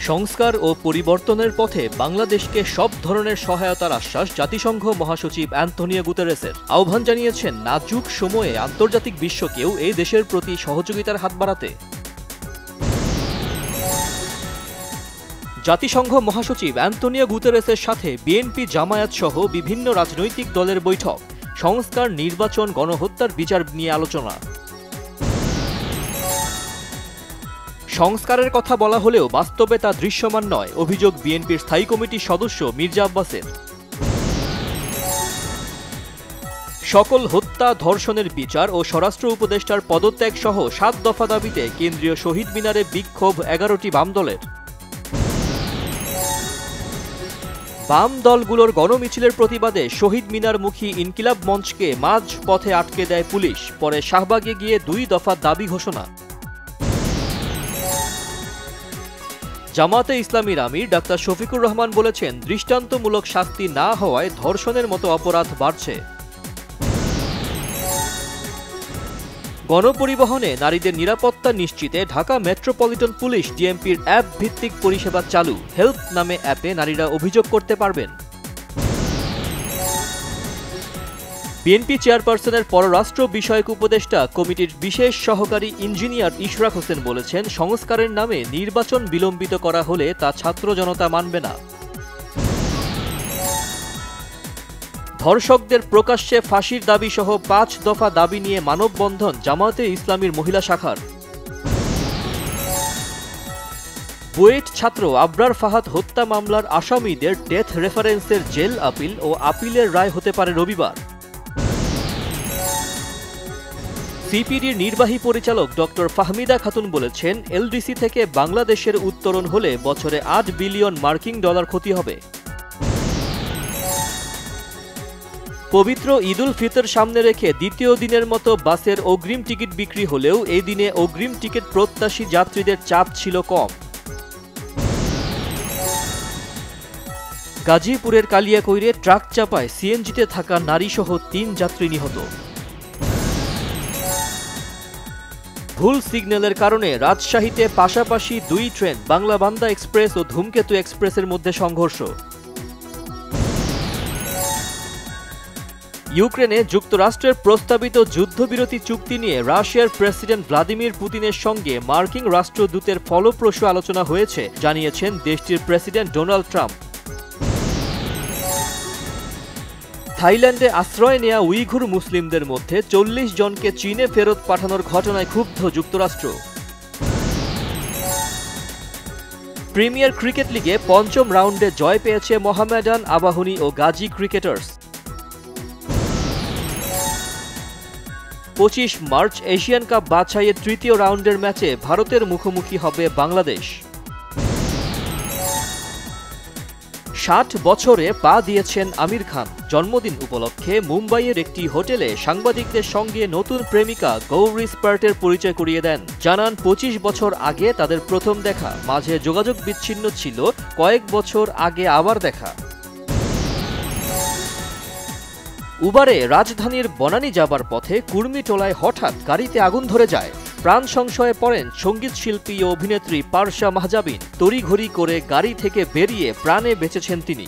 সংস্কার ও পরিবর্তনের পথে বাংলাদেশকে সব ধরনের সহায়তার আশ্বাস জাতিসংঘ মহাসচিব অ্যান্তোনিও গুতেরেসের। আহ্বান জানিয়েছেন নাজুক সময়ে আন্তর্জাতিক বিশ্বকেও এই দেশের প্রতি সহযোগিতার হাত বাড়াতে। জাতিসংঘ মহাসচিব অ্যান্তোনিও গুতেরেসের সাথে বিএনপি, জামায়াত সহ বিভিন্ন রাজনৈতিক দলের বৈঠক। সংস্কার, নির্বাচন, গণহত্যার বিচার নিয়ে আলোচনা। সংস্কারের কথা বলা হলেও বাস্তবে তা দৃশ্যমান নয়, অভিযোগ বিএনপির স্থায়ী কমিটির সদস্য মির্জা আব্বাসের। সকল হত্যা, ধর্ষণের বিচার ও স্বরাষ্ট্র উপদেষ্টার পদত্যাগ সহ ৭ দফা দাবিতে কেন্দ্রীয় শহীদ মিনারে বিক্ষোভ ১১টি বাম দলের। বাম দলগুলোর গণমিছিলের প্রতিবাদে শহীদ মিনারমুখী ইনকিলাব মঞ্চকে মাঝ পথে আটকে দেয় পুলিশ, পরে শাহবাগে গিয়ে ২ দফা দাবি ঘোষণা। জামায়াতে ইসলামীর আমির ডাক্তার শফিকুর রহমান বলেছেন, দৃষ্টান্তমূলক শাস্তি না হওয়ায় ধর্ষণের মতো অপরাধ বাড়ছে। গণপরিবহনে নারীদের নিরাপত্তা নিশ্চিতে ঢাকা মেট্রোপলিটন পুলিশ ডিএমপির অ্যাপ ভিত্তিক পরিষেবা চালু। হেল্প নামে অ্যাপে নারীরা অভিযোগ করতে পারবেন। বিএনপি চেয়ারপারসনের পররাষ্ট্র বিষয়ক উপদেষ্টা কমিটির বিশেষ সহকারী ইঞ্জিনিয়ার ইশরাক হোসেন বলেছেন, সংস্কারের নামে নির্বাচন বিলম্বিত করা হলে তা ছাত্র জনতা মানবে না। ধর্ষকদের প্রকাশ্যে ফাঁসির দাবি সহ ৫ দফা দাবি নিয়ে মানববন্ধন জামায়াতে ইসলামীর মহিলা শাখার। বুয়েট ছাত্র আবরার ফাহাদ হত্যা মামলার আসামিদের ডেথ রেফারেন্সের জেল আপিল ও আপিলের রায় হতে পারে রবিবার। সিপিডির নির্বাহী পরিচালক ডক্টর ফাহমিদা খাতুন বলেছেন, এলডিসি থেকে বাংলাদেশের উত্তরণ হলে বছরে ৮ বিলিয়ন মার্কিন ডলার ক্ষতি হবে। পবিত্র ঈদুল ফিতর সামনে রেখে দ্বিতীয় দিনের মতো বাসের অগ্রিম টিকিট বিক্রি হলেও এই দিনে অগ্রিম টিকিট প্রত্যাশী যাত্রীদের চাপ ছিল কম। গাজীপুরের কালিয়াকৈরে ট্রাক চাপায় সিএনজিতে থাকা নারীসহ ৩ যাত্রী নিহত। ভুল সিগন্যালের কারণে রাজশাহীতে পাশাপাশি ২ ট্রেন বাংলাবান্ধা এক্সপ্রেস ও ধূমকেতু এক্সপ্রেসের মধ্যে সংঘর্ষ। ইউক্রেনে যুক্তরাষ্ট্রের প্রস্তাবিত যুদ্ধবিরতি চুক্তি নিয়ে রাশিয়ার প্রেসিডেন্ট ভ্লাদিমির পুতিনের সঙ্গে মার্কিন রাষ্ট্রদূতের ফলপ্রসূ আলোচনা হয়েছে, জানিয়েছেন দেশটির প্রেসিডেন্ট ডোনাল্ড ট্রাম্প। থাইল্যান্ডে আশ্রয় নেয়া উইঘুর মুসলিমদের মধ্যে ৪০ জনকে চীনে ফেরত পাঠানোর ঘটনায় ক্ষুব্ধ যুক্তরাষ্ট্র। প্রিমিয়ার ক্রিকেট লিগে ৫ম রাউন্ডে জয় পেয়েছে মোহামেডান, আবাহনী ও Gazi cricketers. ২৫ March Asian cup বাছাইয়ের ৩য় রাউন্ডের ম্যাচে ভারতের মুখোমুখি হবে বাংলাদেশ। ৬০ বছরে পা দিয়েছেন আমির খান। জন্মদিন উপলক্ষে মুম্বাইয়ের একটি হোটেলে সাংবাদিকদের সঙ্গে নতুন প্রেমিকা গৌরী স্পার্টের পরিচয় করিয়ে দেন। জানান, ২৫ বছর আগে তাদের প্রথম দেখা, মাঝে যোগাযোগ বিচ্ছিন্ন ছিল, কয়েক বছর আগে আবার দেখা। উবারে রাজধানীর বনানী যাবার পথে কুর্মিটোলায় হঠাৎ গাড়িতে আগুন ধরে যায়। প্রাণ সংশয়ে পড়েন সঙ্গীত শিল্পী ও অভিনেত্রী পারসা মাহজাবিন। তড়িঘড়ি করে গাড়ি থেকে বেরিয়ে প্রাণে বেঁচেছেন তিনি।